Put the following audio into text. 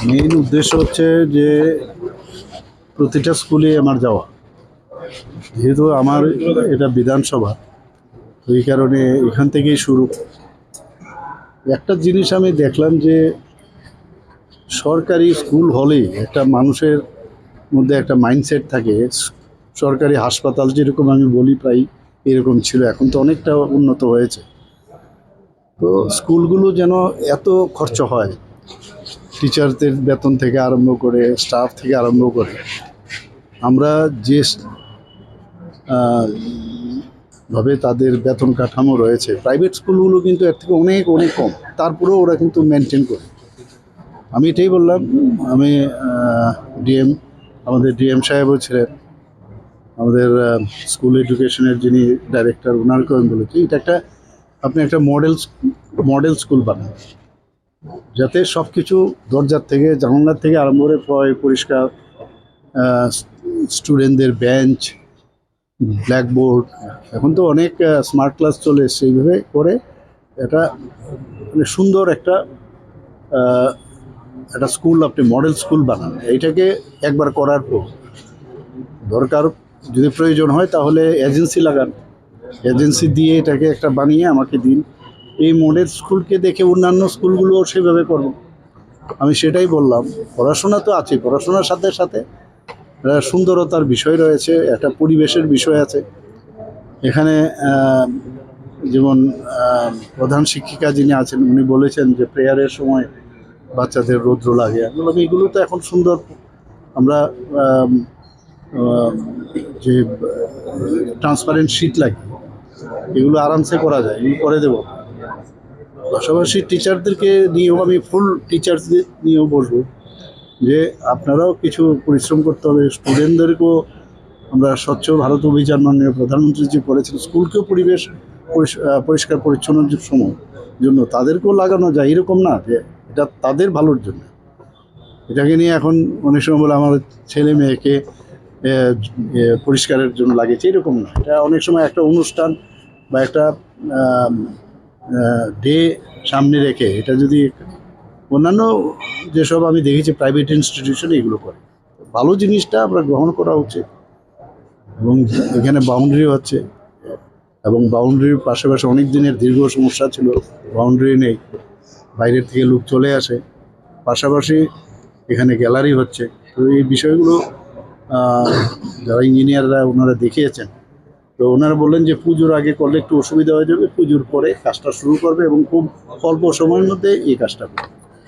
Main উদ্দেশ্য হচ্ছে যে প্রতিটা স্কুলে আমার যাওয়া, যেহেতু আমার এটা বিধানসভা, তো এই কারণে এখান থেকেই শুরু। একটা জিনিস আমি দেখলাম যে সরকারি স্কুল হলেই একটা মানুষের মধ্যে একটা মাইন্ডসেট থাকে। সরকারি হাসপাতাল যেরকম আমি বলি প্রায় এরকম ছিল, এখন তো অনেকটা উন্নত হয়েছে। তো স্কুলগুলো যেন এত খরচ হয়, টিচারদের বেতন থেকে আরম্ভ করে স্টাফ থেকে আরম্ভ করে, আমরা যে ভাবে তাদের বেতন কাঠামো রয়েছে, প্রাইভেট স্কুলগুলো কিন্তু এর থেকে অনেক অনেক কম, তারপরেও ওরা কিন্তু মেনটেন করে। আমি এটাই বললাম, আমি ডিএম, আমাদের ডিএম সাহেবও ছিলেন, আমাদের স্কুল এডুকেশনের যিনি ডাইরেক্টর, ওনারকেও আমি বলেছি এটা একটা আপনি একটা মডেল স্কুল বানান, যাতে সব কিছু দরজার থেকে জানালার থেকে আরম্ভ করে পরিষ্কার, স্টুডেন্টদের বেঞ্চ, ব্ল্যাকবোর্ড, এখন তো অনেক স্মার্ট ক্লাস চলে এসছে, এইভাবে করে এটা মানে সুন্দর একটা একটা স্কুল আপনি মডেল স্কুল বানান। এইটাকে একবার করার পর দরকার যদি প্রয়োজন হয় তাহলে এজেন্সি লাগান, এজেন্সি দিয়ে এটাকে একটা বানিয়ে আমাকে দিন। এই মডেল স্কুলকে দেখে অন্যান্য স্কুলগুলোও সেভাবে করব। আমি সেটাই বললাম, পড়াশোনা তো আছে, পড়াশোনার সাথে সাথে সুন্দরতার বিষয় রয়েছে, একটা পরিবেশের বিষয় আছে। এখানে যেমন প্রধান শিক্ষিকা যিনি আছেন উনি বলেছেন যে প্রেয়ারের সময় বাচ্চাদের রৌদ্র লাগে, আমি এগুলো তো এখন সুন্দর আমরা যে ট্রান্সপারেন্ট শিট লাগে এগুলো আরামসে করা যায়, এগুলো করে দেবো। পাশাপাশি টিচারদেরকে নিয়েও আমি ফুল টিচার্সদের নিয়েও বলবো যে আপনারাও কিছু পরিশ্রম করতে হবে। স্টুডেন্টদেরকেও আমরা স্বচ্ছ ভারত অভিযান মাননীয় প্রধানমন্ত্রী যে করেছেন, স্কুলকেও পরিবেশ পরিষ্কার পরিচ্ছন্নের জন্য তাদেরকেও লাগানো যায়, এরকম না যে এটা তাদের ভালোর জন্য। এটাকে নিয়ে এখন অনেক সময় বলে আমার ছেলে মেয়েকে পরিষ্কারের জন্য লাগিয়েছে, এরকম না। এটা অনেক সময় একটা অনুষ্ঠান বা একটা ডে সামনে রেখে এটা যদি অন্যান্য যেসব আমি দেখেছি প্রাইভেট ইনস্টিটিউশনে এগুলো করে, ভালো জিনিসটা আমরা গ্রহণ করা উচিত। এবং এখানে বাউন্ডারি হচ্ছে, এবং বাউন্ডারির পাশাপাশি অনেক দিনের দীর্ঘ সমস্যা ছিল, বাউন্ডারি নেই, বাইরের থেকে লোক চলে আসে। পাশাপাশি এখানে গ্যালারি হচ্ছে। তো এই বিষয়গুলো যারা ইঞ্জিনিয়াররা ওনারা দেখিয়েছেন, তো ওনারা বললেন যে পুজোর আগে করলে একটু অসুবিধা হয়ে যাবে, পুজোর পরে কাজটা শুরু করবে এবং খুব অল্প সময়ের মধ্যে এই কাজটা করবে।